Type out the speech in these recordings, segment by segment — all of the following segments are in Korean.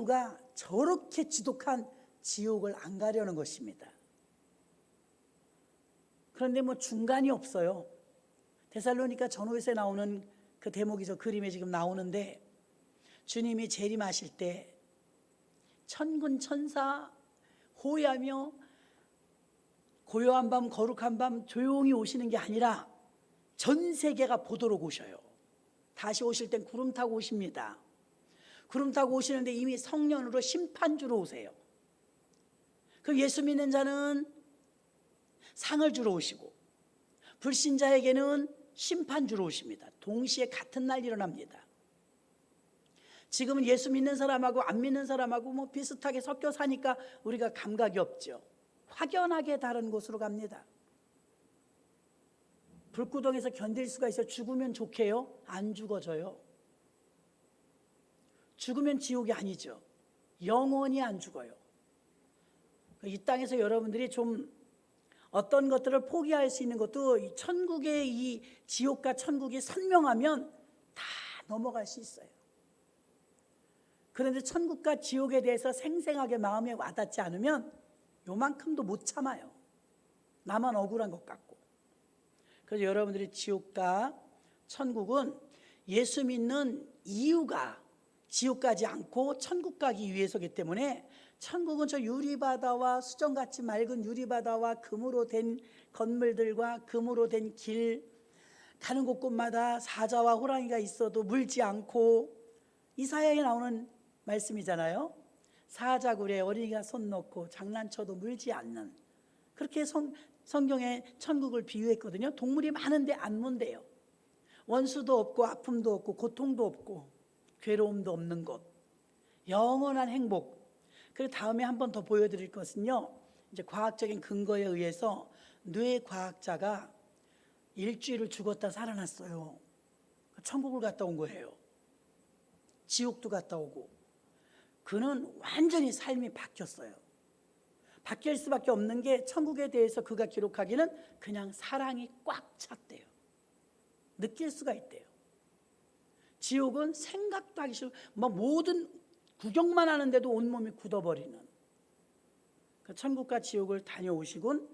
이유가 저렇게 지독한 지옥을 안 가려는 것입니다. 그런데 뭐 중간이 없어요. 데살로니가 전후에서 나오는 그 대목이 저 그림에 지금 나오는데, 주님이 재림하실 때 천군 천사 호위하며 고요한 밤 거룩한 밤 조용히 오시는 게 아니라 전 세계가 보도록 오셔요. 다시 오실 땐 구름 타고 오십니다. 구름 타고 오시는데 이미 성년으로 심판주로 오세요. 그 예수 믿는 자는 상을 주러 오시고 불신자에게는 심판주로 오십니다. 동시에 같은 날 일어납니다. 지금은 예수 믿는 사람하고 안 믿는 사람하고 뭐 비슷하게 섞여 사니까 우리가 감각이 없죠. 확연하게 다른 곳으로 갑니다. 불구덩에서 견딜 수가 있어요. 죽으면 좋게요? 안 죽어져요. 죽으면 지옥이 아니죠. 영원히 안 죽어요. 이 땅에서 여러분들이 좀 어떤 것들을 포기할 수 있는 것도 이 천국의 이 지옥과 천국이 선명하면 다 넘어갈 수 있어요. 그런데 천국과 지옥에 대해서 생생하게 마음에 와닿지 않으면 요만큼도 못 참아요. 나만 억울한 것 같고. 그래서 여러분들이 지옥과 천국은 예수 믿는 이유가 지옥 가지 않고 천국 가기 위해서이기 때문에, 천국은 저 유리바다와 수정같이 맑은 유리바다와 금으로 된 건물들과 금으로 된 길, 가는 곳곳마다 사자와 호랑이가 있어도 물지 않고, 이사야에 나오는 말씀이잖아요. 사자굴에 어린이가 손 넣고 장난쳐도 물지 않는, 그렇게 성경에 천국을 비유했거든요. 동물이 많은데 안 문대요. 원수도 없고 아픔도 없고 고통도 없고 괴로움도 없는 곳, 영원한 행복. 그리고 다음에 한 번 더 보여드릴 것은요, 이제 과학적인 근거에 의해서 뇌 과학자가 일주일을 죽었다 살아났어요. 천국을 갔다 온 거예요. 지옥도 갔다 오고. 그는 완전히 삶이 바뀌었어요. 바뀔 수밖에 없는 게, 천국에 대해서 그가 기록하기는 그냥 사랑이 꽉 찼대요. 느낄 수가 있대요. 지옥은 생각도 하기 싫고 모든 구경만 하는데도 온몸이 굳어버리는, 그 천국과 지옥을 다녀오시곤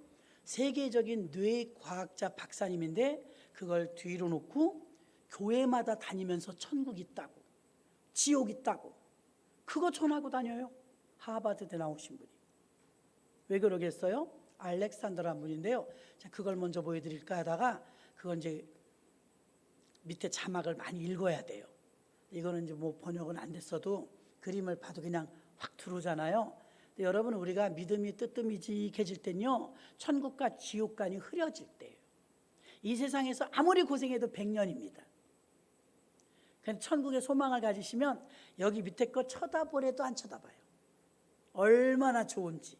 세계적인 뇌과학자 박사님인데, 그걸 뒤로 놓고 교회마다 다니면서 천국 있다고 지옥 있다고 그거 전하고 다녀요. 하버드대 나오신 분이. 왜 그러겠어요? 알렉산더라는 분인데요. 자, 그걸 먼저 보여드릴까 하다가, 그건 이제 밑에 자막을 많이 읽어야 돼요. 이거는 이제 뭐 번역은 안 됐어도 그림을 봐도 그냥 확 들어오잖아요. 근데 여러분, 우리가 믿음이 뜨뜻미지해질 때는요, 천국과 지옥간이 흐려질 때예요. 이 세상에서 아무리 고생해도 100년입니다. 그냥 천국의 소망을 가지시면 여기 밑에 거 쳐다보래도 안 쳐다봐요. 얼마나 좋은지.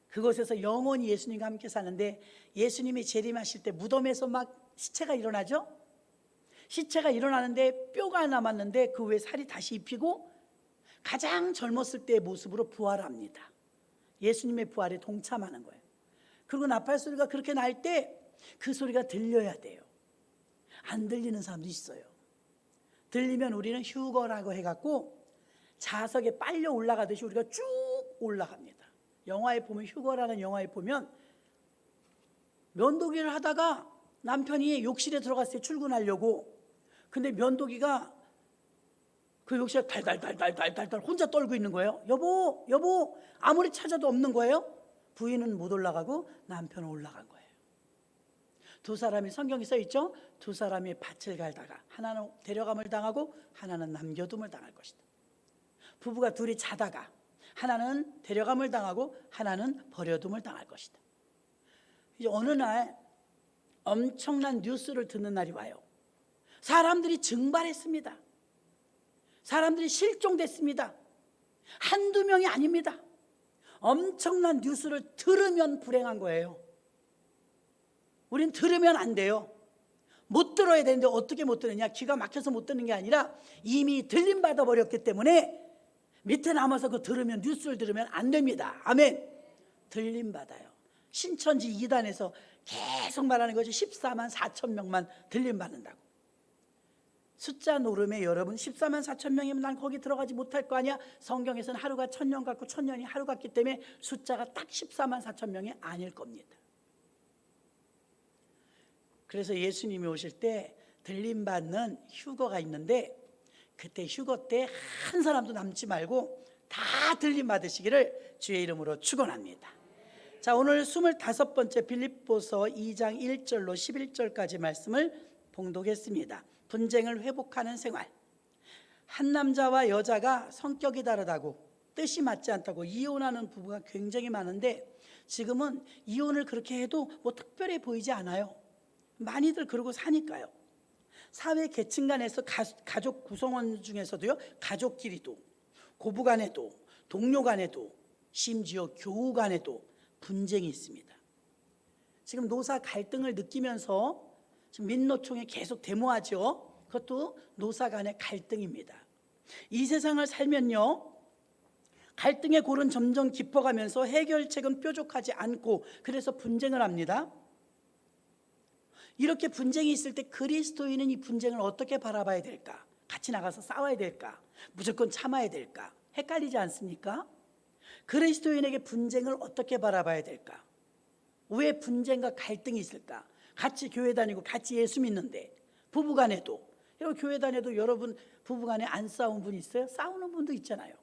그곳에서 영원히 예수님과 함께 사는데, 예수님이 재림하실 때 무덤에서 막 시체가 일어나죠. 시체가 일어나는데 뼈가 남았는데 그 위에 살이 다시 입히고 가장 젊었을 때의 모습으로 부활합니다. 예수님의 부활에 동참하는 거예요. 그리고 나팔 소리가 그렇게 날 때 그 소리가 들려야 돼요. 안 들리는 사람도 있어요. 들리면 우리는 휴거라고 해갖고 자석에 빨려 올라가듯이 우리가 쭉 올라갑니다. 영화에 보면, 휴거라는 영화에 보면 면도기를 하다가 남편이 욕실에 들어갔어요. 출근하려고. 근데 면도기가 그 욕실에 달달달달달달 혼자 떨고 있는 거예요. 여보, 여보, 아무리 찾아도 없는 거예요. 부인은 못 올라가고 남편은 올라간 거예요. 두 사람이, 성경에 써 있죠. 두 사람이 밭을 갈다가 하나는 데려감을 당하고 하나는 남겨둠을 당할 것이다. 부부가 둘이 자다가 하나는 데려감을 당하고 하나는 버려둠을 당할 것이다. 이제 어느 날 엄청난 뉴스를 듣는 날이 와요. 사람들이 증발했습니다. 사람들이 실종됐습니다. 한두 명이 아닙니다. 엄청난 뉴스를 들으면 불행한 거예요. 우린 들으면 안 돼요. 못 들어야 되는데 어떻게 못 듣느냐? 귀가 막혀서 못 듣는 게 아니라 이미 들림 받아 버렸기 때문에 밑에 남아서 그 들으면, 뉴스를 들으면 안 됩니다. 아멘. 들림 받아요. 신천지 2단에서 계속 말하는 거죠. 14만 4천 명만 들림 받는다고. 숫자 노름에 여러분 14만 4천 명이면 난 거기 들어가지 못할 거 아니야. 성경에서는 하루가 1000년 같고 1000년이 하루 같기 때문에 숫자가 딱 14만 4천 명이 아닐 겁니다. 그래서 예수님이 오실 때 들림받는 휴거가 있는데 그때 휴거 때 한 사람도 남지 말고 다 들림받으시기를 주의 이름으로 축원합니다. 자, 오늘 25번째 빌립보서 2장 1절로 11절까지 말씀을 봉독했습니다. 분쟁을 회복하는 생활. 한 남자와 여자가 성격이 다르다고, 뜻이 맞지 않다고 이혼하는 부부가 굉장히 많은데 지금은 이혼을 그렇게 해도 뭐 특별해 보이지 않아요. 많이들 그러고 사니까요. 사회 계층 간에서 가족 구성원 중에서도요, 가족끼리도, 고부 간에도, 동료 간에도, 심지어 교우 간에도 분쟁이 있습니다. 지금 노사 갈등을 느끼면서 지금 민노총에 계속 데모하죠. 그것도 노사 간의 갈등입니다. 이 세상을 살면요, 갈등의 골은 점점 깊어가면서 해결책은 뾰족하지 않고 그래서 분쟁을 합니다. 이렇게 분쟁이 있을 때 그리스도인은 이 분쟁을 어떻게 바라봐야 될까? 같이 나가서 싸워야 될까? 무조건 참아야 될까? 헷갈리지 않습니까? 그리스도인에게 분쟁을 어떻게 바라봐야 될까? 왜 분쟁과 갈등이 있을까? 같이 교회 다니고 같이 예수 믿는데 부부간에도, 여러분 교회 다녀도 여러분 부부간에 안 싸운 분 있어요? 싸우는 분도 있잖아요.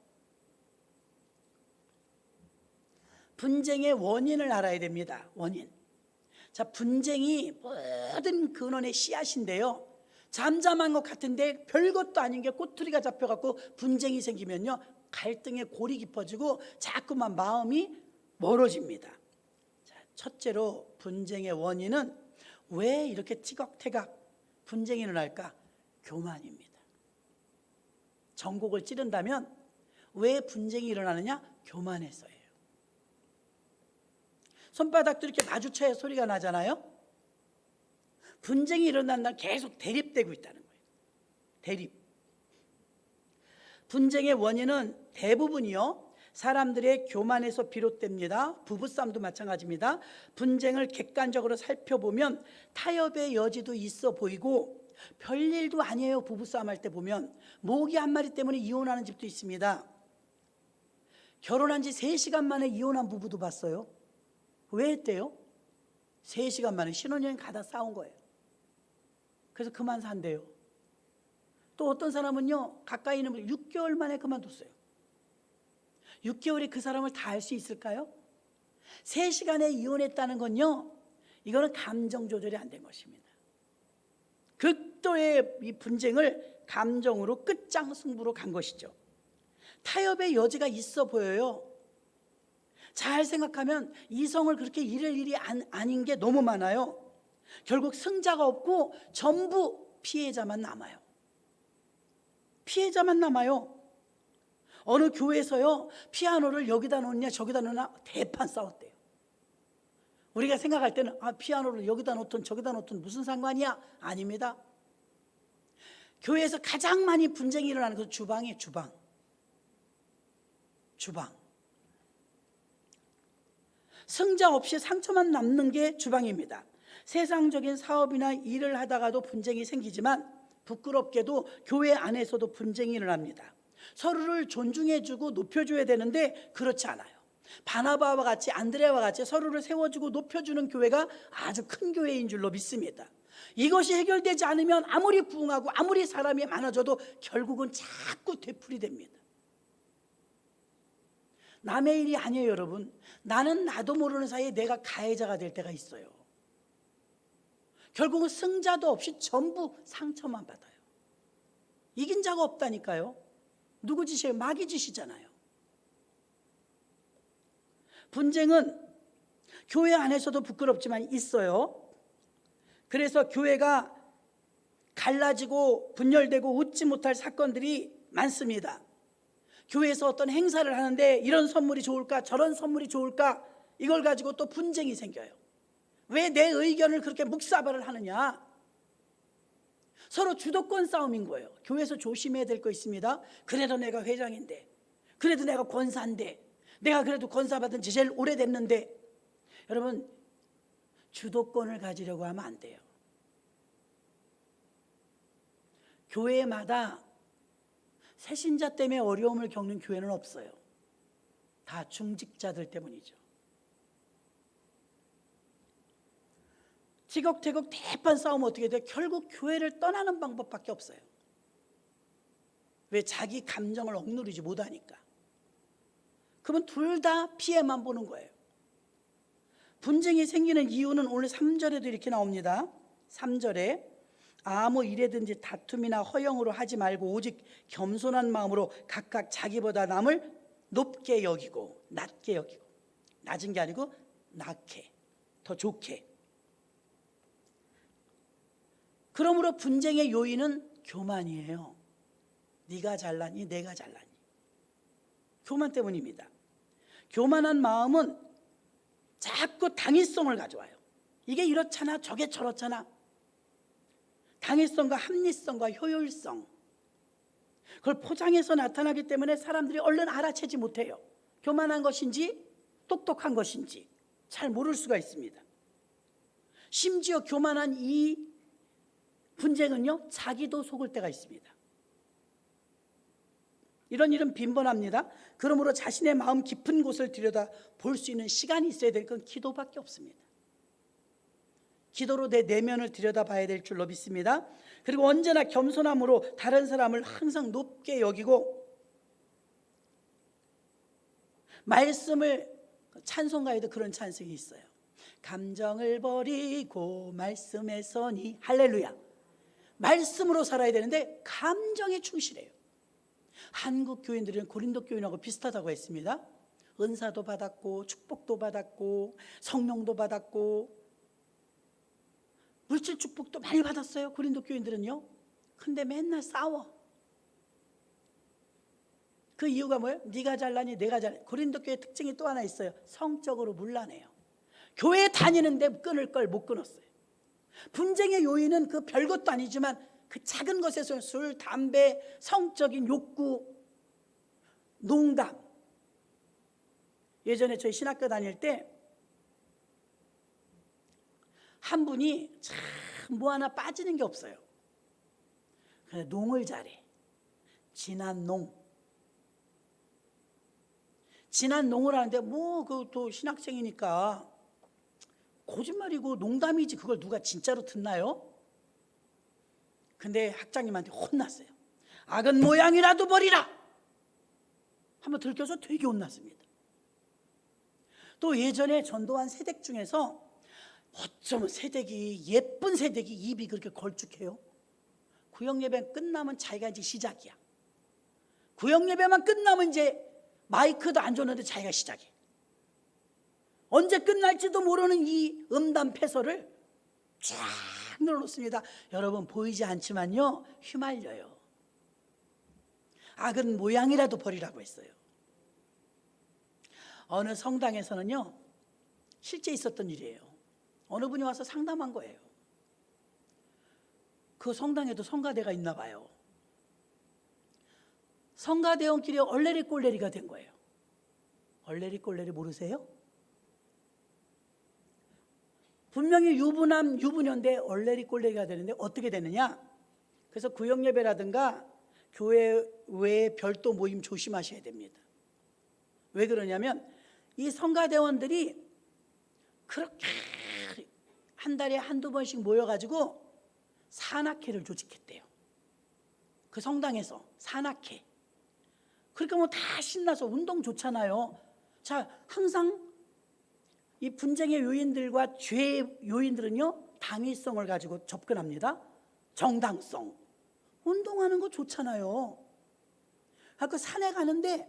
분쟁의 원인을 알아야 됩니다. 원인. 자, 분쟁이 모든 근원의 씨앗인데요, 잠잠한 것 같은데 별것도 아닌 게 꼬투리가 잡혀갖고 분쟁이 생기면요, 갈등의 골이 깊어지고 자꾸만 마음이 멀어집니다. 자, 첫째로 분쟁의 원인은 왜 이렇게 티격태격 분쟁이 일어날까? 교만입니다. 전곡을 찌른다면 왜 분쟁이 일어나느냐? 교만해서예요. 손바닥도 이렇게 마주쳐야 소리가 나잖아요. 분쟁이 일어난 날 계속 대립되고 있다는 거예요. 대립. 분쟁의 원인은 대부분이요, 사람들의 교만에서 비롯됩니다. 부부싸움도 마찬가지입니다. 분쟁을 객관적으로 살펴보면 타협의 여지도 있어 보이고 별일도 아니에요. 부부싸움 할 때 보면 모기 한 마리 때문에 이혼하는 집도 있습니다. 결혼한 지 3시간 만에 이혼한 부부도 봤어요. 왜 했대요? 3시간 만에 신혼여행 가다 싸운 거예요. 그래서 그만 산대요. 또 어떤 사람은요, 가까이 있는 분 6개월 만에 그만뒀어요. 6개월에 그 사람을 다 알 수 있을까요? 3시간에 이혼했다는 건요, 이거는 감정 조절이 안 된 것입니다. 극도의 이 분쟁을 감정으로 끝장 승부로 간 것이죠. 타협의 여지가 있어 보여요. 잘 생각하면 이성을 그렇게 잃을 일이 아닌 게 너무 많아요. 결국 승자가 없고 전부 피해자만 남아요. 피해자만 남아요. 어느 교회에서요, 피아노를 여기다 놓냐 저기다 놓냐 대판 싸웠대요. 우리가 생각할 때는 피아노를 여기다 놓든 저기다 놓든 무슨 상관이야? 아닙니다. 교회에서 가장 많이 분쟁이 일어나는 건 주방이에요. 주방. 승자 없이 상처만 남는 게 주방입니다. 세상적인 사업이나 일을 하다가도 분쟁이 생기지만 부끄럽게도 교회 안에서도 분쟁이 일어납니다. 서로를 존중해주고 높여줘야 되는데 그렇지 않아요. 바나바와 같이, 안드레와 같이 서로를 세워주고 높여주는 교회가 아주 큰 교회인 줄로 믿습니다. 이것이 해결되지 않으면 아무리 부흥하고 아무리 사람이 많아져도 결국은 자꾸 되풀이됩니다. 남의 일이 아니에요, 여러분. 나는 나도 모르는 사이에 내가 가해자가 될 때가 있어요. 결국은 승자도 없이 전부 상처만 받아요. 이긴 자가 없다니까요. 누구 짓이에요? 마귀 짓이잖아요. 분쟁은 교회 안에서도 부끄럽지만 있어요. 그래서 교회가 갈라지고 분열되고 웃지 못할 사건들이 많습니다. 교회에서 어떤 행사를 하는데 이런 선물이 좋을까 저런 선물이 좋을까, 이걸 가지고 또 분쟁이 생겨요. 왜 내 의견을 그렇게 묵사발을 하느냐? 서로 주도권 싸움인 거예요. 교회에서 조심해야 될 거 있습니다. 그래도 내가 회장인데, 그래도 내가 권사인데, 내가 그래도 권사 받은 지 제일 오래됐는데, 여러분 주도권을 가지려고 하면 안 돼요. 교회마다 새신자 때문에 어려움을 겪는 교회는 없어요. 다 중직자들 때문이죠. 티격태격 대판 싸우면 어떻게 돼? 결국 교회를 떠나는 방법밖에 없어요. 왜? 자기 감정을 억누르지 못하니까. 그러면 둘 다 피해만 보는 거예요. 분쟁이 생기는 이유는 오늘 3절에도 이렇게 나옵니다. 3절에 아무 일에든지 다툼이나 허영으로 하지 말고 오직 겸손한 마음으로 각각 자기보다 남을 높게 여기고 낮게 여기고, 낮은 게 아니고 낮게, 더 좋게. 그러므로 분쟁의 요인은 교만이에요. 네가 잘나니 내가 잘나니. 교만 때문입니다. 교만한 마음은 자꾸 당위성을 가져와요. 이게 이렇잖아 저게 저렇잖아. 당위성과 합리성과 효율성, 그걸 포장해서 나타나기 때문에 사람들이 얼른 알아채지 못해요. 교만한 것인지 똑똑한 것인지 잘 모를 수가 있습니다. 심지어 교만한 이 분쟁은요, 자기도 속을 때가 있습니다. 이런 일은 빈번합니다. 그러므로 자신의 마음 깊은 곳을 들여다 볼 수 있는 시간이 있어야 될 건 기도밖에 없습니다. 기도로 내 내면을 들여다봐야 될 줄로 믿습니다. 그리고 언제나 겸손함으로 다른 사람을 항상 높게 여기고, 말씀을, 찬송가에도 그런 찬송이 있어요. 감정을 버리고 말씀에 서니, 할렐루야. 말씀으로 살아야 되는데 감정에 충실해요. 한국 교인들은 고린도 교인하고 비슷하다고 했습니다. 은사도 받았고 축복도 받았고 성령도 받았고 물질 축복도 많이 받았어요. 고린도 교인들은요. 근데 맨날 싸워. 그 이유가 뭐예요? 네가 잘나니 내가 잘나니. 고린도 교회 특징이 또 하나 있어요. 성적으로 문란해요. 교회 다니는데 끊을 걸 못 끊었어요. 분쟁의 요인은 그 별것도 아니지만 그 작은 것에서 술, 담배, 성적인 욕구, 농담. 예전에 저희 신학교 다닐 때 한 분이 참 뭐 하나 빠지는 게 없어요. 그래, 농을 잘해. 진한 농. 진한 농을 하는데 뭐 그 또 신학생이니까 거짓말이고 농담이지 그걸 누가 진짜로 듣나요? 근데 학장님한테 혼났어요. 악은 모양이라도 버리라. 한번 들켜서 되게 혼났습니다. 또 예전에 전도한 세댁 중에서 어쩌면 세댁이, 예쁜 세댁이 입이 그렇게 걸쭉해요. 구역예배 끝나면 자기가 이제 시작이야. 구역예배만 끝나면 이제 마이크도 안 줬는데 자기가 시작해. 언제 끝날지도 모르는 이 음담 패설을 쫙 늘어놓습니다. 여러분 보이지 않지만요, 휘말려요. 악은 모양이라도 버리라고 했어요. 어느 성당에서는요, 실제 있었던 일이에요. 어느 분이 와서 상담한 거예요. 그 성당에도 성가대가 있나 봐요. 성가대원끼리 얼레리 꼴레리가 된 거예요. 얼레리 꼴레리 모르세요? 분명히 유부남 유부녀인데 얼레리 꼴레리가 되는데 어떻게 되느냐? 그래서 구역예배라든가 교회 외에 별도 모임 조심하셔야 됩니다. 왜 그러냐면 이 성가대원들이 그렇게 한 달에 한두 번씩 모여가지고 산악회를 조직했대요. 그 성당에서 산악회. 그러니까 뭐 다 신나서 운동 좋잖아요. 자, 항상 이 분쟁의 요인들과 죄의 요인들은요, 당위성을 가지고 접근합니다. 정당성. 운동하는 거 좋잖아요. 그 산에 가는데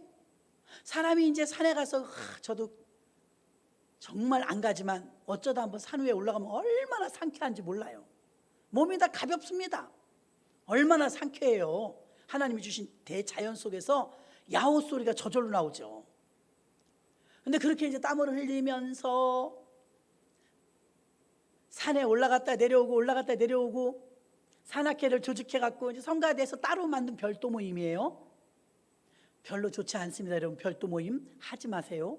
사람이 이제 산에 가서 저도 정말 안 가지만 어쩌다 한번 산 위에 올라가면 얼마나 상쾌한지 몰라요. 몸이 다 가볍습니다. 얼마나 상쾌해요. 하나님이 주신 대자연 속에서 야호 소리가 저절로 나오죠. 근데 그렇게 이제 땀을 흘리면서 산에 올라갔다 내려오고 올라갔다 내려오고 산악회를 조직해 갖고 이제 성가대에서 따로 만든 별도 모임이에요. 별로 좋지 않습니다, 여러분. 별도 모임 하지 마세요.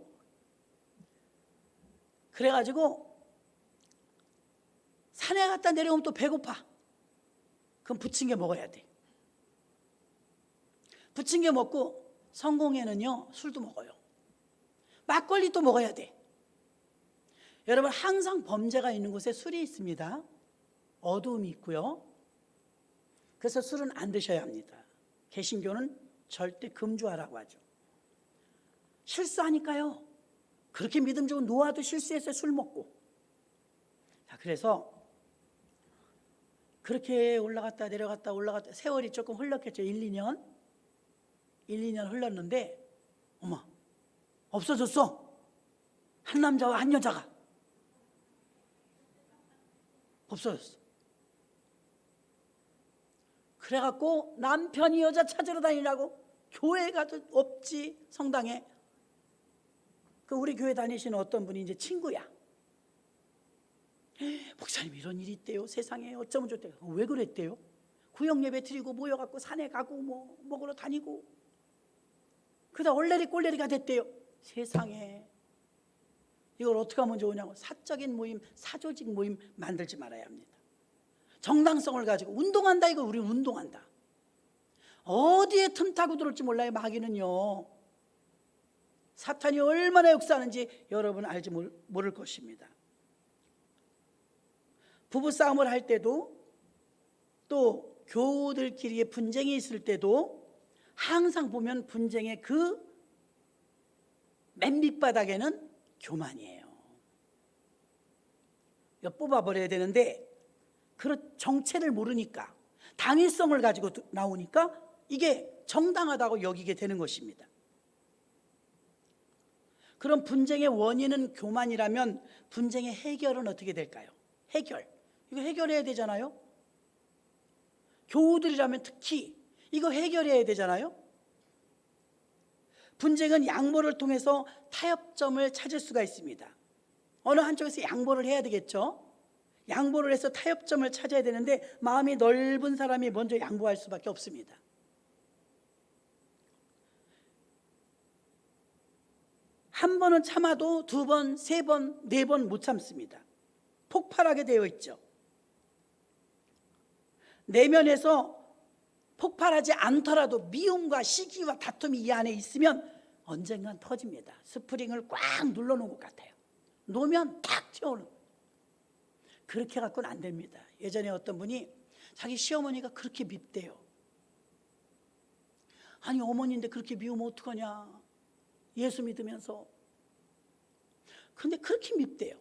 그래가지고 산에 갔다 내려오면 또 배고파. 그럼 부침개 먹어야 돼. 부침개 먹고 성공회는요 술도 먹어요. 막걸리도 먹어야 돼. 여러분 항상 범죄가 있는 곳에 술이 있습니다. 어두움이 있고요. 그래서 술은 안 드셔야 합니다. 개신교는 절대 금주하라고 하죠. 실수하니까요. 그렇게 믿음 좋은 노아도 실수했어요. 술 먹고. 자, 그래서 그렇게 올라갔다 내려갔다 올라갔다 세월이 조금 흘렀겠죠. 1, 2년 흘렀는데 어머 없어졌어. 한 남자와 한 여자가 없어졌어. 그래갖고 남편이 여자 찾으러 다니라고 교회 가도 없지. 성당에 그 우리 교회 다니시는 어떤 분이 이제 친구야. 목사님 이런 일이 있대요. 세상에 어쩌면 좋대요. 왜 그랬대요? 구역 예배 드리고 모여갖고 산에 가고 뭐 먹으러 다니고 그러다 얼레리 꼴레리가 됐대요. 세상에 이걸 어떻게 하면 좋으냐고. 사적인 모임, 사조직 모임 만들지 말아야 합니다. 정당성을 가지고 운동한다. 이거 우리 운동한다. 어디에 틈 타고 들어올지 몰라요. 마귀는요. 사탄이 얼마나 역사하는지 여러분 알지 모를 것입니다. 부부싸움을 할 때도 또 교우들끼리의 분쟁이 있을 때도 항상 보면 분쟁의 그 맨 밑바닥에는 교만이에요. 이거 뽑아버려야 되는데 그런 정체를 모르니까 당위성을 가지고 나오니까 이게 정당하다고 여기게 되는 것입니다. 그럼 분쟁의 원인은 교만이라면 분쟁의 해결은 어떻게 될까요? 해결. 이거 해결해야 되잖아요. 교우들이라면 특히 이거 해결해야 되잖아요. 분쟁은 양보를 통해서 타협점을 찾을 수가 있습니다. 어느 한쪽에서 양보를 해야 되겠죠. 양보를 해서 타협점을 찾아야 되는데 마음이 넓은 사람이 먼저 양보할 수밖에 없습니다. 한 번은 참아도 두 번, 세 번, 네 번 못 참습니다. 폭발하게 되어 있죠. 내면에서 폭발하지 않더라도 미움과 시기와 다툼이 이 안에 있으면 언젠간 터집니다. 스프링을 꽉 눌러놓은 것 같아요. 놓으면 탁 튀어오는. 그렇게 갖고는 안 됩니다. 예전에 어떤 분이 자기 시어머니가 그렇게 밉대요. 아니 어머니인데 그렇게 미우면 어떡하냐. 예수 믿으면서. 근데 그렇게 밉대요.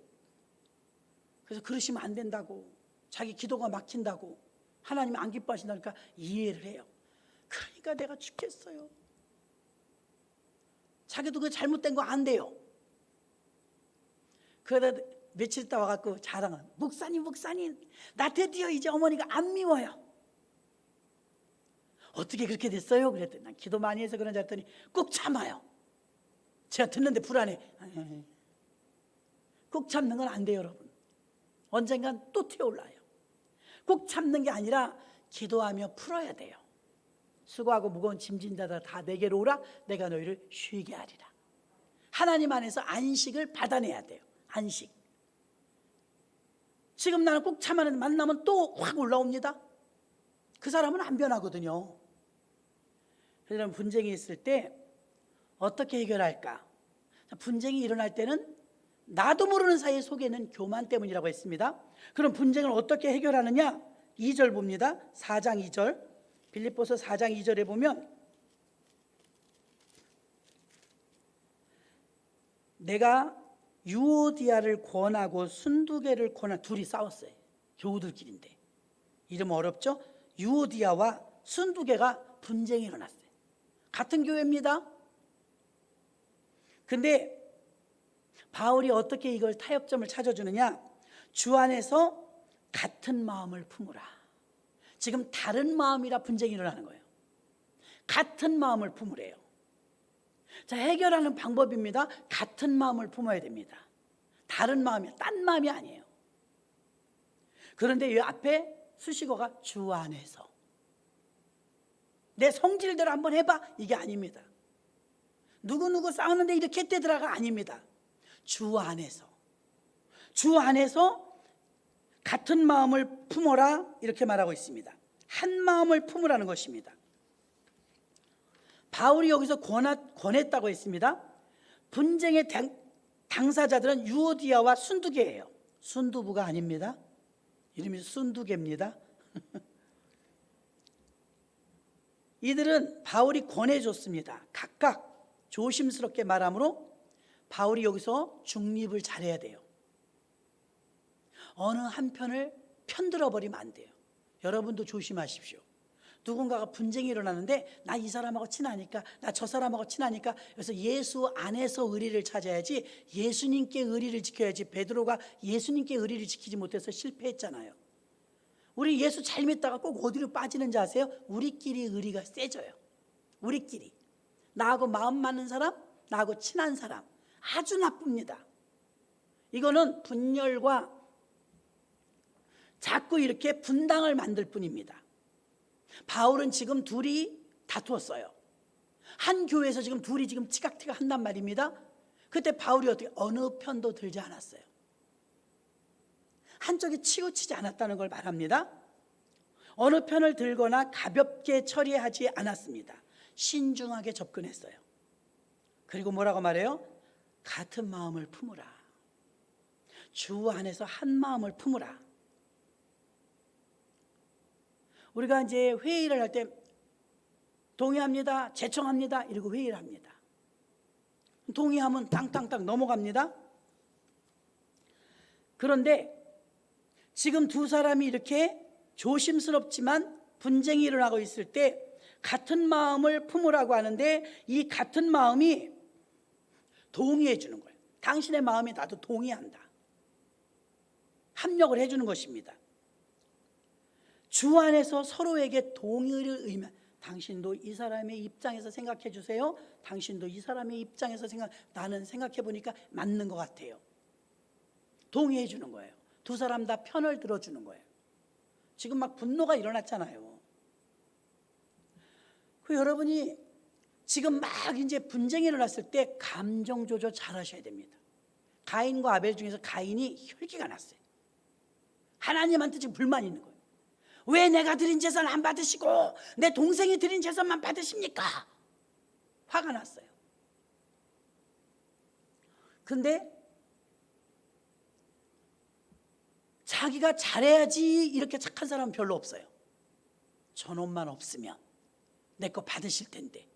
그래서 그러시면 안 된다고. 자기 기도가 막힌다고. 하나님이 안 기뻐하신다니까 이해를 해요. 그러니까 내가 죽겠어요. 자기도 그 잘못된 거 안 돼요. 그러다 며칠 있다 와갖고 자랑은 목사님 나 드디어 이제 어머니가 안 미워요. 어떻게 그렇게 됐어요? 그랬더니 난 기도 많이 해서 그런지 했더니 꾹 참아요. 제가 듣는데 불안해. 꾹 참는 건 안 돼요 여러분. 언젠간 또 튀어올라요. 꼭 참는 게 아니라 기도하며 풀어야 돼요. 수고하고 무거운 짐진 자들 다 내게로 오라. 내가 너희를 쉬게 하리라. 하나님 안에서 안식을 받아내야 돼요. 안식. 지금 나는 꼭 참아는 만나면 또 확 올라옵니다. 그 사람은 안 변하거든요. 그래서 분쟁이 있을 때 어떻게 해결할까? 분쟁이 일어날 때는 나도 모르는 사이에 속에는 교만 때문이라고 했습니다. 그럼 분쟁을 어떻게 해결하느냐? 2절 봅니다. 4장 2절. 빌립보서 4장 2절에 보면 내가 유오디아를 권하고 순두개를 권한 둘이 싸웠어요. 교우들끼리인데. 이름 어렵죠? 유오디아와 순두개가 분쟁이 일어났어요. 같은 교회입니다. 근데 바울이 어떻게 이걸 타협점을 찾아주느냐? 주 안에서 같은 마음을 품으라. 지금 다른 마음이라 분쟁이 일어나는 거예요. 같은 마음을 품으래요. 자, 해결하는 방법입니다. 같은 마음을 품어야 됩니다. 다른 마음이, 딴 마음이 아니에요. 그런데 이 앞에 수식어가 주 안에서. 내 성질대로 한번 해봐. 이게 아닙니다. 누구누구 싸우는데 이렇게 되더라가 아닙니다. 주 안에서. 주 안에서 같은 마음을 품어라. 이렇게 말하고 있습니다. 한 마음을 품으라는 것입니다. 바울이 여기서 권했다고 했습니다. 분쟁의 당사자들은 유오디아와 순두개예요. 순두부가 아닙니다. 이름이 순두개입니다. 이들은 바울이 권해줬습니다. 각각 조심스럽게 말하므로 바울이 여기서 중립을 잘해야 돼요. 어느 한편을 편들어 버리면 안 돼요. 여러분도 조심하십시오. 누군가가 분쟁이 일어나는데 나 이 사람하고 친하니까, 나 저 사람하고 친하니까, 그래서 예수 안에서 의리를 찾아야지, 예수님께 의리를 지켜야지. 베드로가 예수님께 의리를 지키지 못해서 실패했잖아요. 우리 예수 잘 믿다가 꼭 어디로 빠지는지 아세요? 우리끼리 의리가 세져요. 우리끼리. 나하고 마음 맞는 사람, 나하고 친한 사람, 아주 나쁩니다. 이거는 분열과 자꾸 이렇게 분당을 만들 뿐입니다. 바울은 지금 둘이 다투었어요. 한 교회에서 지금 둘이 지금 티각티각 한단 말입니다. 그때 바울이 어떻게 어느 편도 들지 않았어요. 한쪽이 치우치지 않았다는 걸 말합니다. 어느 편을 들거나 가볍게 처리하지 않았습니다. 신중하게 접근했어요. 그리고 뭐라고 말해요? 같은 마음을 품으라. 주 안에서 한 마음을 품으라. 우리가 이제 회의를 할 때 동의합니다, 제청합니다 이러고 회의를 합니다. 동의하면 땅땅땅 넘어갑니다. 그런데 지금 두 사람이 이렇게 조심스럽지만 분쟁이 일어나고 있을 때 같은 마음을 품으라고 하는데, 이 같은 마음이 동의해 주는 거예요. 당신의 마음이 나도 동의한다. 합력을 해주는 것입니다. 주 안에서 서로에게 동의를 의미한, 당신도 이 사람의 입장에서 생각해 주세요. 당신도 이 사람의 입장에서 나는 생각해 보니까 맞는 것 같아요. 동의해 주는 거예요. 두 사람 다 편을 들어주는 거예요. 지금 막 분노가 일어났잖아요. 여러분이 지금 막 이제 분쟁이 일어났을 때 감정 조절 잘 하셔야 됩니다. 가인과 아벨 중에서 가인이 혈기가 났어요. 하나님한테 지금 불만이 있는 거예요. 왜 내가 드린 제사는 안 받으시고 내 동생이 드린 제사만 받으십니까? 화가 났어요. 근데 자기가 잘해야지 이렇게 착한 사람은 별로 없어요. 저놈만 없으면 내 거 받으실 텐데.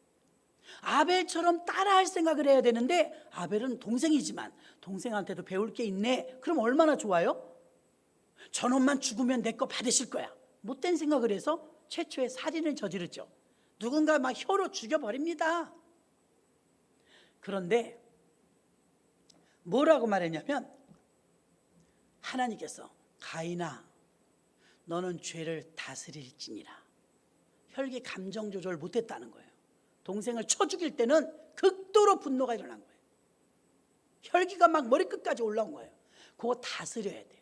아벨처럼 따라할 생각을 해야 되는데, 아벨은 동생이지만 동생한테도 배울 게 있네. 그럼 얼마나 좋아요? 저놈만 죽으면 내 거 받으실 거야. 못된 생각을 해서 최초의 살인을 저지르죠. 누군가 막 혀로 죽여버립니다. 그런데 뭐라고 말했냐면, 하나님께서 가인아 너는 죄를 다스릴지니라. 혈기 감정 조절 못했다는 거예요. 동생을 쳐 죽일 때는 극도로 분노가 일어난 거예요. 혈기가 막 머리끝까지 올라온 거예요. 그거 다스려야 돼요.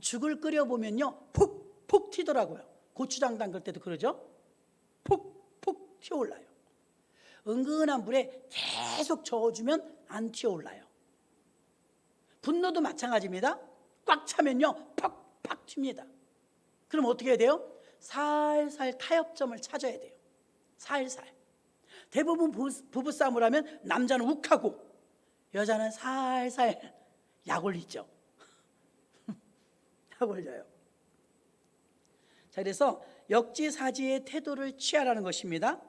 죽을 끓여보면요 푹푹 튀더라고요. 고추장 담글 때도 그러죠. 푹푹 튀어올라요. 은근한 불에 계속 저어주면 안 튀어올라요. 분노도 마찬가지입니다. 꽉 차면요 팍팍 튑니다. 그럼 어떻게 해야 돼요? 살살 타협점을 찾아야 돼요. 살살. 대부분 부부싸움을 하면 남자는 욱하고 여자는 살살 약 올리죠. 약 올려요. 자, 그래서 역지사지의 태도를 취하라는 것입니다.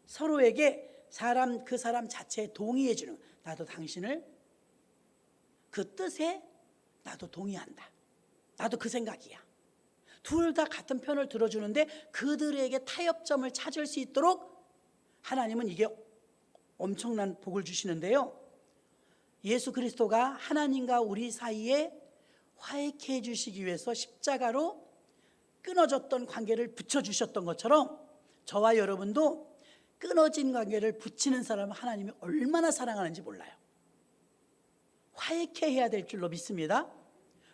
서로에게 그 사람 자체에 동의해 주는, 나도 당신을 그 뜻에 나도 동의한다. 나도 그 생각이야. 둘 다 같은 편을 들어주는데 그들에게 타협점을 찾을 수 있도록 하나님은 이게 엄청난 복을 주시는데요. 예수 그리스도가 하나님과 우리 사이에 화해케 해주시기 위해서 십자가로 끊어졌던 관계를 붙여주셨던 것처럼 저와 여러분도 끊어진 관계를 붙이는 사람을 하나님이 얼마나 사랑하는지 몰라요. 화해케 해야 될 줄로 믿습니다.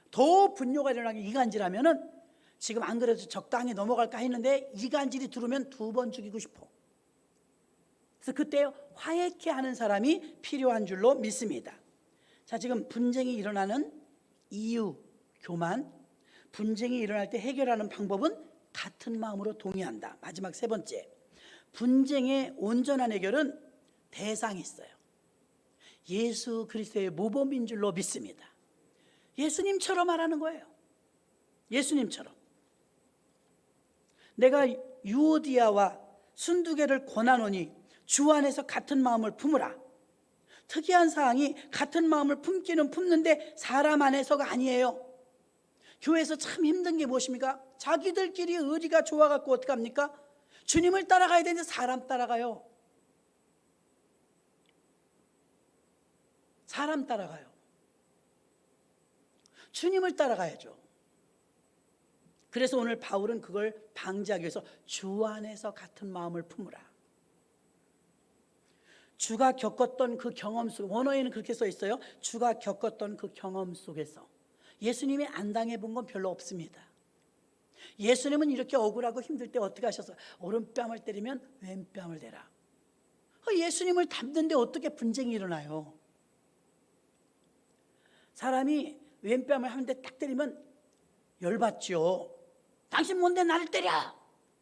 더 분노가 일어나게 이간질하면은, 지금 안 그래도 적당히 넘어갈까 했는데 이간질이 들어오면 2번 죽이고 싶어. 그래서 그때 화해케 하는 사람이 필요한 줄로 믿습니다. 자, 지금 분쟁이 일어나는 이유, 교만. 분쟁이 일어날 때 해결하는 방법은 같은 마음으로 동의한다. 마지막 세 번째, 분쟁의 온전한 해결은 대상이 있어요. 예수 그리스도의 모범인 줄로 믿습니다. 예수님처럼 하라는 거예요. 예수님처럼. 내가 유오디아와 순두개를 권하노니 주 안에서 같은 마음을 품으라. 특이한 사항이 같은 마음을 품기는 품는데 사람 안에서가 아니에요. 교회에서 참 힘든 게 무엇입니까? 자기들끼리 의리가 좋아갖고 어떡합니까? 주님을 따라가야 되는데 사람 따라가요. 사람 따라가요. 주님을 따라가야죠. 그래서 오늘 바울은 그걸 방지하기 위해서 주 안에서 같은 마음을 품으라. 주가 겪었던 그 경험 속, 원어에는 그렇게 써 있어요. 주가 겪었던 그 경험 속에서 예수님이 안 당해본 건 별로 없습니다. 예수님은 이렇게 억울하고 힘들 때 어떻게 하셨어요? 오른뺨을 때리면 왼뺨을 대라. 예수님을 닮는데 어떻게 분쟁이 일어나요? 사람이 왼뺨을 한 대 딱 때리면 열받죠. 당신 뭔데 나를 때려?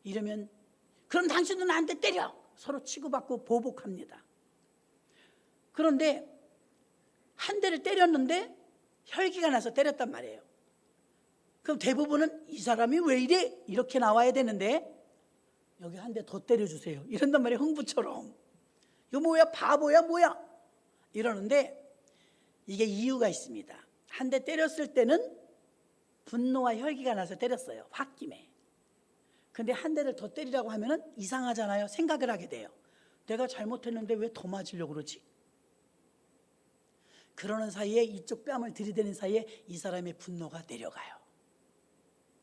이러면 그럼 당신도 나한테 때려. 서로 치고받고 보복합니다. 그런데 한 대를 때렸는데 혈기가 나서 때렸단 말이에요. 그럼 대부분은 이 사람이 왜 이래? 이렇게 나와야 되는데 여기 한 대 더 때려주세요. 이런단 말이에요. 흥부처럼. 이거 뭐야? 바보야? 뭐야? 이러는데 이게 이유가 있습니다. 한 대 때렸을 때는 분노와 혈기가 나서 때렸어요. 홧김에. 근데 한 대를 더 때리라고 하면은 이상하잖아요. 생각을 하게 돼요. 내가 잘못했는데 왜 더 맞으려고 그러지? 그러는 사이에 이쪽 뺨을 들이대는 사이에 이 사람의 분노가 내려가요.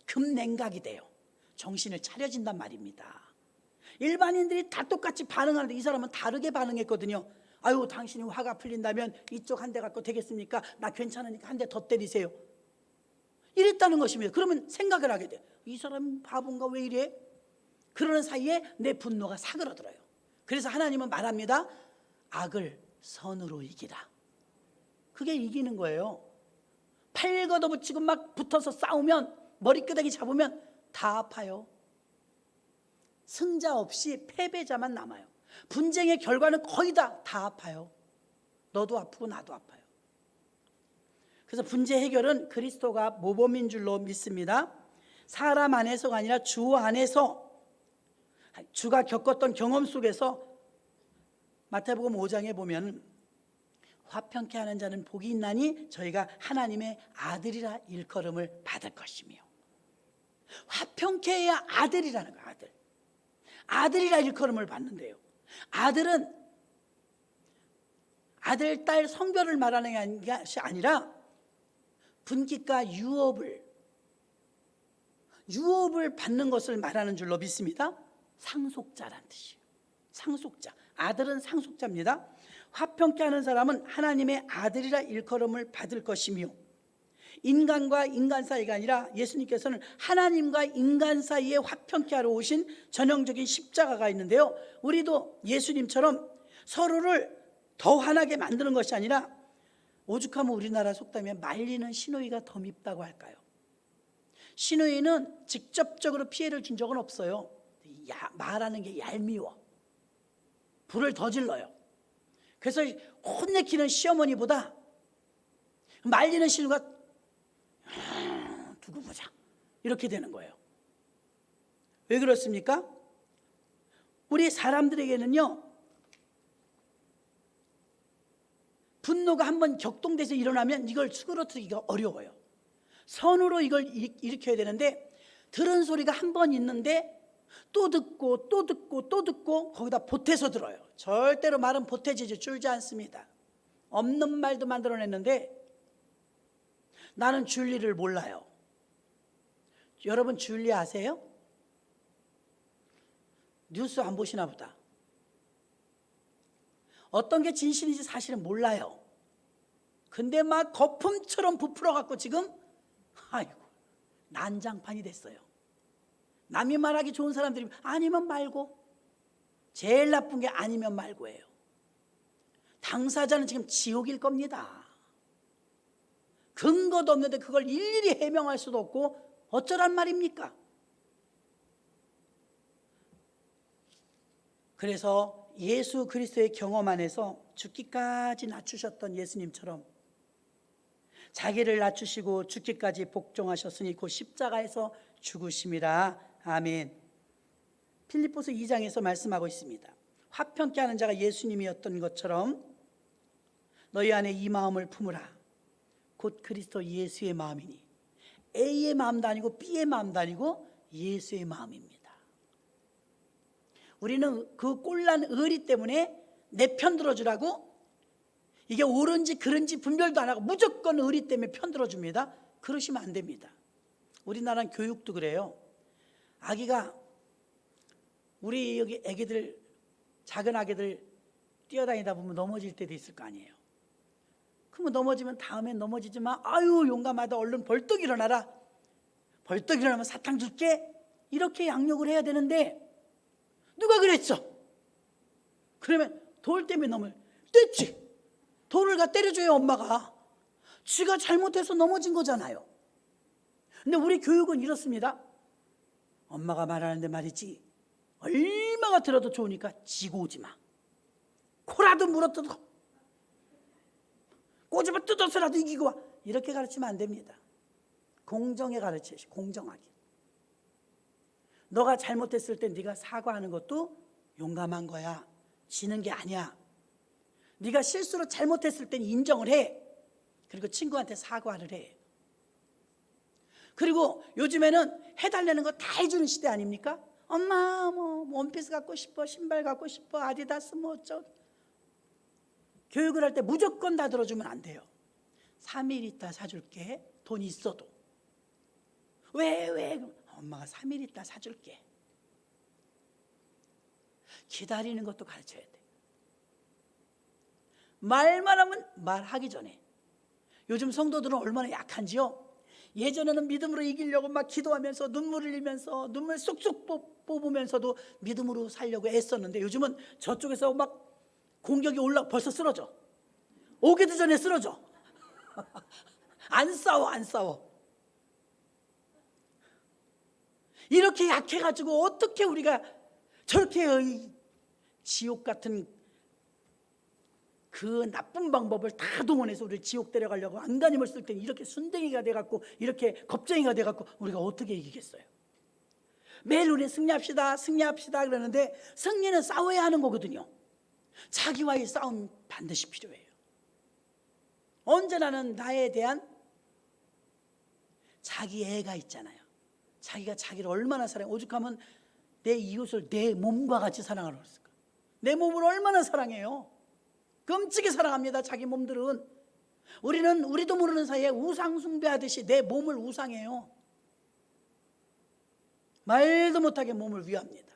급냉각이 돼요. 정신을 차려진단 말입니다. 일반인들이 다 똑같이 반응하는데 이 사람은 다르게 반응했거든요. 아유, 당신이 화가 풀린다면 이쪽 한 대 갖고 되겠습니까? 나 괜찮으니까 한 대 더 때리세요. 이랬다는 것입니다. 그러면 생각을 하게 돼요. 이 사람 바본가? 왜 이래? 그러는 사이에 내 분노가 사그러들어요. 그래서 하나님은 말합니다. 악을 선으로 이기라. 그게 이기는 거예요. 팔 걷어붙이고 막 붙어서 싸우면, 머리끄댕이 잡으면 다 아파요. 승자 없이 패배자만 남아요. 분쟁의 결과는 거의 다 아파요. 너도 아프고 나도 아파요. 그래서 분쟁 해결은 그리스도가 모범인 줄로 믿습니다. 사람 안에서가 아니라 주 안에서, 주가 겪었던 경험 속에서 마태복음 5장에 보면 화평케 하는 자는 복이 있나니 저희가 하나님의 아들이라 일컬음을 받을 것이며. 화평케 해야 아들이라는 거예요. 아들이라 일컬음을 받는데요. 아들은 아들, 딸 성별을 말하는 것이 아니라 분깃과 유업을 받는 것을 말하는 줄로 믿습니다. 상속자란 뜻이에요. 상속자. 아들은 상속자입니다. 화평케 하는 사람은 하나님의 아들이라 일컬음을 받을 것이며, 인간과 인간 사이가 아니라 예수님께서는 하나님과 인간 사이에 화평케 하러 오신 전형적인 십자가가 있는데요. 우리도 예수님처럼 서로를 더 화나게 만드는 것이 아니라, 오죽하면 우리나라 속담에 말리는 시누이가 더 밉다고 할까요? 시누이는 직접적으로 피해를 준 적은 없어요. 말하는 게 얄미워. 불을 더 질러요. 그래서 혼내키는 시어머니보다 말리는 시누이가 두고 보자 이렇게 되는 거예요. 왜 그렇습니까? 우리 사람들에게는요, 분노가 한번 격동돼서 일어나면 이걸 수그러뜨리기가 어려워요. 선으로 이걸 일으켜야 되는데, 들은 소리가 한 번 있는데 또 듣고 또 듣고 또 듣고 거기다 보태서 들어요. 절대로 말은 보태지지 줄지 않습니다. 없는 말도 만들어냈는데 나는 줄리를 몰라요. 여러분 줄리 아세요? 뉴스 안 보시나 보다. 어떤 게 진실인지 사실은 몰라요. 근데 막 거품처럼 부풀어 갖고 지금 아이고 난장판이 됐어요. 남이 말하기 좋은 사람들이 아니면 말고, 제일 나쁜 게 아니면 말고예요. 당사자는 지금 지옥일 겁니다. 근거도 없는데 그걸 일일이 해명할 수도 없고 어쩌란 말입니까? 그래서 예수 그리스도의 경험 안에서 죽기까지 낮추셨던 예수님처럼 자기를 낮추시고 죽기까지 복종하셨으니 곧 십자가에서 죽으심이라. 아멘. 필립보서 2장에서 말씀하고 있습니다. 화평케 하는 자가 예수님이었던 것처럼 너희 안에 이 마음을 품으라. 곧 그리스도 예수의 마음이니. A의 마음도 아니고 B의 마음도 아니고 예수의 마음입니다. 우리는 그 꼴난 의리 때문에 내 편 들어주라고, 이게 옳은지 그른지 분별도 안 하고 무조건 의리 때문에 편 들어줍니다. 그러시면 안 됩니다. 우리나라는 교육도 그래요. 아기가, 우리 여기 애기들, 작은 아기들 뛰어다니다 보면 넘어질 때도 있을 거 아니에요. 그러면 넘어지면 다음엔 넘어지지 마. 아유 용감하다, 얼른 벌떡 일어나라. 벌떡 일어나면 사탕 줄게. 이렇게 양육을 해야 되는데 누가 그랬어? 그러면 돌 때문에 뗐지. 돌을 가 때려줘야 엄마가. 쥐가 잘못해서 넘어진 거잖아요. 근데 우리 교육은 이렇습니다. 엄마가 말하는데 말이지, 얼마가 들어도 좋으니까 지고 오지 마. 코라도 물어뜯어, 꼬집어 뜯어서라도 이기고 와. 이렇게 가르치면 안 됩니다. 공정에 가르치시, 공정하게. 너가 잘못했을 때 네가 사과하는 것도 용감한 거야. 지는 게 아니야. 네가 실수로 잘못했을 땐 인정을 해. 그리고 친구한테 사과를 해. 그리고 요즘에는 해달라는 거 다 해주는 시대 아닙니까? 엄마 뭐 원피스 갖고 싶어, 신발 갖고 싶어, 아디다스 뭐 어쩌. 교육을 할 때 무조건 다 들어주면 안 돼요. 3일 있다 사줄게. 돈 있어도. 왜? 엄마가 3일 있다 사줄게. 기다리는 것도 가르쳐야 돼. 말만 하면 말하기 전에. 요즘 성도들은 얼마나 약한지요. 예전에는 믿음으로 이기려고 막 기도하면서 눈물 흘리면서 눈물 쏙쏙 뽑으면서도 믿음으로 살려고 애썼는데, 요즘은 저쪽에서 막 공격이 올라 벌써 쓰러져. 오기도 전에 쓰러져. 안 싸워. 이렇게 약해가지고 어떻게 우리가 저렇게 지옥 같은 그 나쁜 방법을 다 동원해서 우리를 지옥 데려가려고 안간힘을 쓸 때는 이렇게 순댕이가 돼갖고, 이렇게 겁쟁이가 돼갖고 우리가 어떻게 이기겠어요? 매일 우리 승리합시다 그러는데, 승리는 싸워야 하는 거거든요. 자기와의 싸움 반드시 필요해요. 언제나는 나에 대한 자기 애가 있잖아요. 자기가 자기를 얼마나 사랑해. 오죽하면 내 이웃을 내 몸과 같이 사랑하라고 했을까. 내 몸을 얼마나 사랑해요. 끔찍이 사랑합니다. 자기 몸들은. 우리는 우리도 모르는 사이에 우상 숭배하듯이 내 몸을 우상해요. 말도 못하게 몸을 위합니다.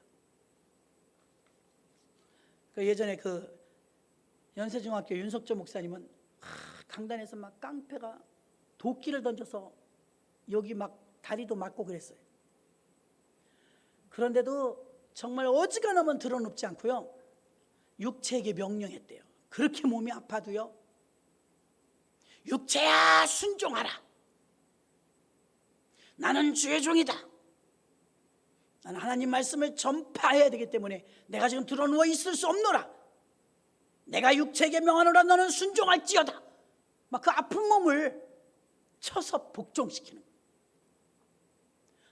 예전에 연세중학교 윤석조 목사님은 강단에서 막 깡패가 도끼를 던져서 여기 막 다리도 맞고 그랬어요. 그런데도 정말 어지간하면 드러눕지 않고요, 육체에게 명령했대요. 그렇게 몸이 아파도요, 육체야 순종하라. 나는 주의 종이다. 나는 하나님 말씀을 전파해야 되기 때문에 내가 지금 드러누워 있을 수 없노라. 내가 육체에게 명하노라. 너는 순종할지어다. 막 그 아픈 몸을 쳐서 복종시키는 거예요.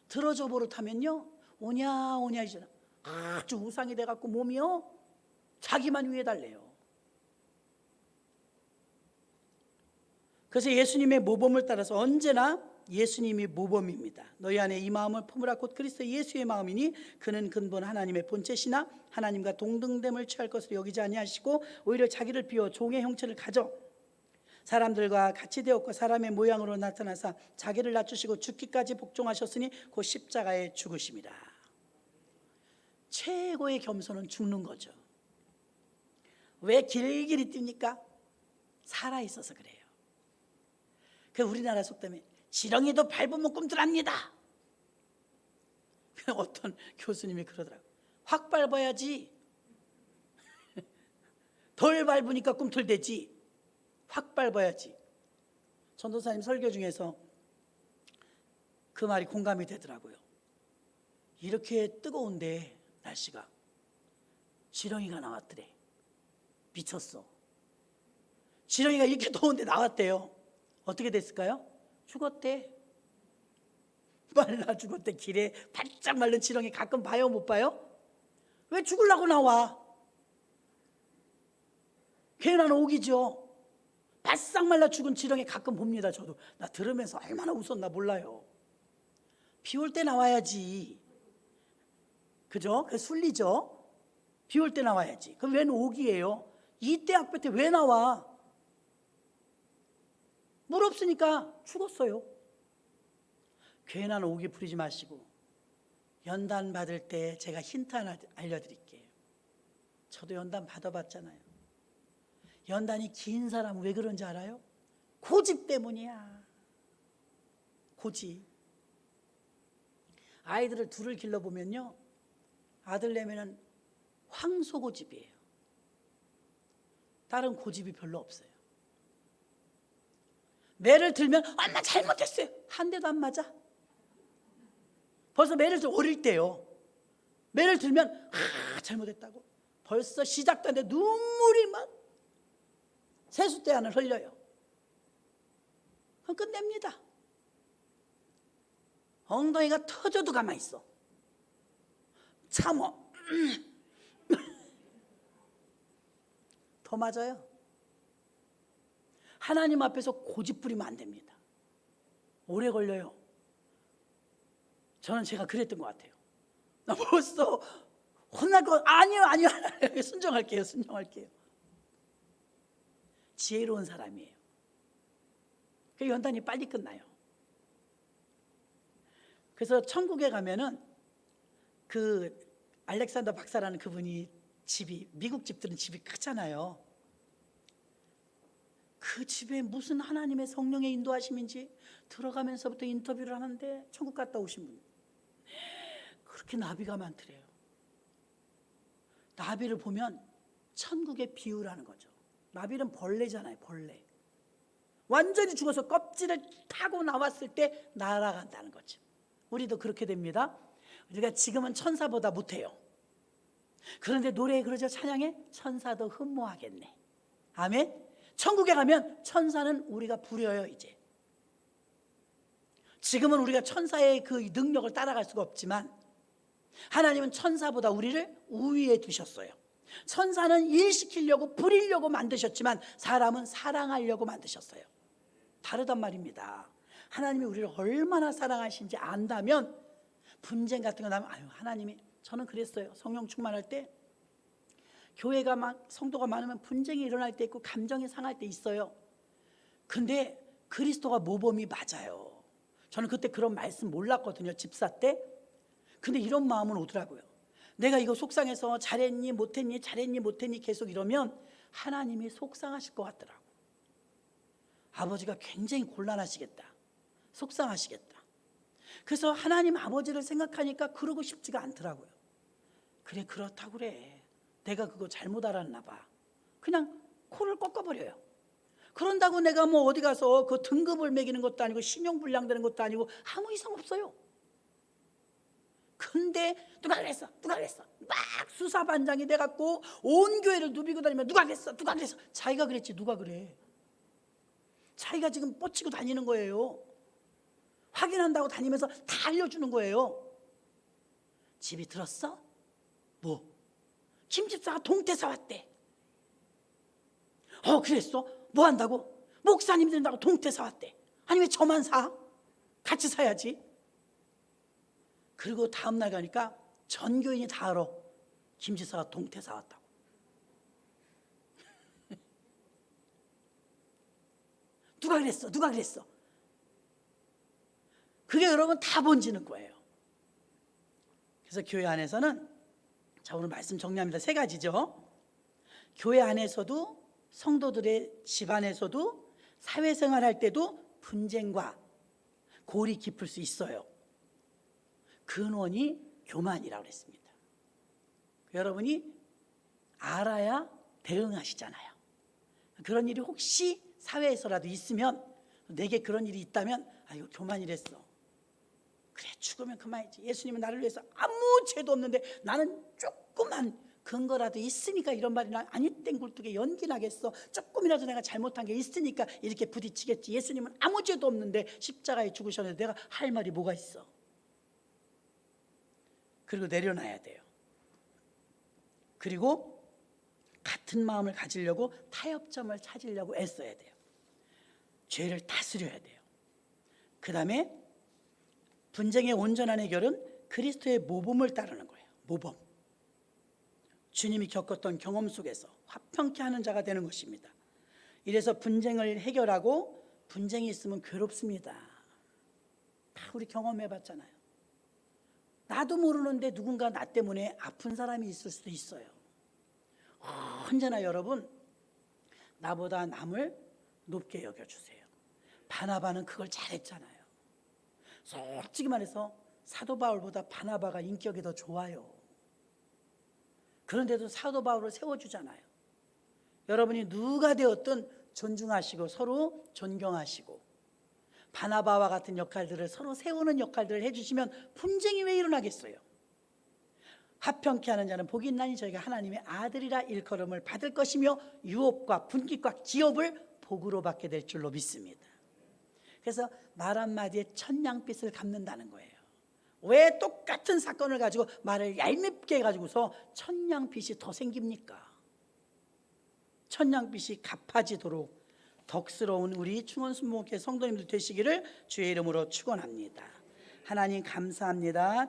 들어줘 버릇하면요, 오냐 이제 아주 우상이 돼갖고 몸이요 자기만 위해 달래요. 그래서 예수님의 모범을 따라서 언제나 예수님이 모범입니다. 너희 안에 이 마음을 품으라. 곧 그리스도 예수의 마음이니 그는 근본 하나님의 본체시나 하나님과 동등됨을 취할 것으로 여기지 아니하시고 오히려 자기를 비워 종의 형체를 가져 사람들과 같이 되었고 사람의 모양으로 나타나사 자기를 낮추시고 죽기까지 복종하셨으니 곧 십자가에 죽으심이라. 최고의 겸손은 죽는 거죠. 왜 길길이 뜁니까? 살아있어서 그래요. 그 우리나라 속담에 지렁이도 밟으면 꿈틀합니다. 어떤 교수님이 그러더라고요. 확 밟아야지. 덜 밟으니까 꿈틀대지. 확 밟아야지. 전도사님 설교 중에서 그 말이 공감이 되더라고요. 이렇게 뜨거운데 날씨가 지렁이가 나왔더래. 미쳤어. 지렁이가 이렇게 더운데 나왔대요. 어떻게 됐을까요? 죽었대. 말라 죽었대. 길에 바짝 말른 지렁이 가끔 봐요, 못 봐요? 왜 죽으려고 나와? 괜한 오기죠. 바싹 말라 죽은 지렁이 가끔 봅니다. 저도. 나 들으면서 얼마나 웃었나 몰라요. 비 올 때 나와야지. 그죠? 그 순리죠. 비 올 때 나와야지. 그럼 웬 오기예요? 이때 악볕 때 왜 나와? 물 없으니까 죽었어요. 괜한 오기 부리지 마시고, 연단 받을 때 제가 힌트 하나 알려드릴게요. 저도 연단 받아봤잖아요. 연단이 긴 사람은 왜 그런지 알아요? 고집 때문이야. 고집. 아이들을 둘을 길러보면요, 아들 내면은 황소고집이에요. 다른 고집이 별로 없어요. 매를 들면 엄마 잘못했어요. 한 대도 안 맞아. 벌써 매를 어릴 때요. 매를 들면 잘못했다고. 벌써 시작도 안 돼 눈물이 막 세숫대 안을 흘려요. 그럼 끝냅니다. 엉덩이가 터져도 가만히 있어. 참어. 더 맞아요. 하나님 앞에서 고집 부리면 안 됩니다. 오래 걸려요. 저는 제가 그랬던 것 같아요. 나 벌써 혼날 거 아니요. 순종할게요. 지혜로운 사람이에요. 그 연단이 빨리 끝나요. 그래서 천국에 가면은 그 알렉산더 박사라는 그분이 집이, 미국 집들은 집이 크잖아요. 그 집에 무슨 하나님의 성령의 인도하심인지 들어가면서부터 인터뷰를 하는데, 천국 갔다 오신 분 그렇게 나비가 많더래요. 나비를 보면 천국의 비유라는 거죠. 나비는 벌레잖아요. 벌레. 완전히 죽어서 껍질을 타고 나왔을 때 날아간다는 거죠. 우리도 그렇게 됩니다. 우리가 지금은 천사보다 못해요. 그런데 노래에 그러죠. 찬양에 천사도 흠모하겠네. 아멘. 천국에 가면 천사는 우리가 부려요. 이제 지금은 우리가 천사의 그 능력을 따라갈 수가 없지만, 하나님은 천사보다 우리를 우위에 두셨어요. 천사는 일시키려고 부리려고 만드셨지만, 사람은 사랑하려고 만드셨어요. 다르단 말입니다. 하나님이 우리를 얼마나 사랑하신지 안다면, 분쟁 같은 거 나면 하나님이, 저는 그랬어요. 성령 충만할 때 교회가 막 성도가 많으면 분쟁이 일어날 때 있고 감정이 상할 때 있어요. 근데 그리스도가 모범이 맞아요. 저는 그때 그런 말씀 몰랐거든요. 집사 때. 근데 이런 마음은 오더라고요. 내가 이거 속상해서 잘했니 못했니 계속 이러면 하나님이 속상하실 것 같더라고. 아버지가 굉장히 곤란하시겠다. 속상하시겠다. 그래서 하나님 아버지를 생각하니까 그러고 싶지가 않더라고요. 그래, 그렇다고 그래. 내가 그거 잘못 알았나 봐. 그냥 코를 꺾어버려요. 그런다고 내가 뭐 어디 가서 그 등급을 매기는 것도 아니고 신용불량되는 것도 아니고 아무 이상 없어요. 근데 누가 그랬어 막 수사반장이 돼갖고 온 교회를 누비고 다니면 누가 그랬어 자기가 그랬지 누가 그래. 자기가 지금 뻗치고 다니는 거예요. 확인한다고 다니면서 다 알려주는 거예요. 집이 들었어? 뭐? 김 집사가 동태 사왔대. 그랬어? 뭐 한다고? 목사님 된다고 동태 사왔대. 아니 왜 저만 사? 같이 사야지. 그리고 다음날 가니까 전 교인이 다 알아. 김 집사가 동태 사왔다고. 누가 그랬어? 그게 여러분 다 번지는 거예요. 그래서 교회 안에서는, 자 오늘 말씀 정리합니다. 3가지죠. 교회 안에서도, 성도들의 집안에서도, 사회생활 할 때도 분쟁과 골이 깊을 수 있어요. 근원이 교만이라고 그랬습니다. 여러분이 알아야 대응하시잖아요. 그런 일이 혹시 사회에서라도 있으면, 내게 그런 일이 있다면 이거 교만이랬어. 그래, 죽으면 그만이지. 예수님은 나를 위해서 아무 죄도 없는데 나는 조그만 근거라도 있으니까 이런 말이 나 아니 땡굴뚝에 연기 나겠어. 조금이라도 내가 잘못한 게 있으니까 이렇게 부딪히겠지. 예수님은 아무 죄도 없는데 십자가에 죽으셨는데 내가 할 말이 뭐가 있어. 그리고 내려놔야 돼요. 그리고 같은 마음을 가지려고 타협점을 찾으려고 애써야 돼요. 죄를 다스려야 돼요. 그 다음에 분쟁의 온전한 해결은 그리스도의 모범을 따르는 거예요. 모범. 주님이 겪었던 경험 속에서 화평케 하는 자가 되는 것입니다. 이래서 분쟁을 해결하고 분쟁이 있으면 괴롭습니다. 다 우리 경험해봤잖아요. 나도 모르는데 누군가 나 때문에 아픈 사람이 있을 수도 있어요. 언제나 여러분 나보다 남을 높게 여겨주세요. 바나바는 그걸 잘했잖아요. 솔직히 말해서 사도 바울보다 바나바가 인격이 더 좋아요. 그런데도 사도 바울을 세워주잖아요. 여러분이 누가 되었든 존중하시고 서로 존경하시고 바나바와 같은 역할들을 서로 세우는 역할들을 해주시면 분쟁이 왜 일어나겠어요? 화평케 하는 자는 복이 있나니 저희가 하나님의 아들이라 일컬음을 받을 것이며 유업과 분깃과 기업을 복으로 받게 될 줄로 믿습니다. 그래서 말 한마디에 천냥빚을 갚는다는 거예요. 왜 똑같은 사건을 가지고 말을 얄밉게 해가지고서 천냥빚이 더 생깁니까? 천냥빚이 갚아지도록 덕스러운 우리 충원순복회 성도님들 되시기를 주의 이름으로 축원합니다. 하나님 감사합니다.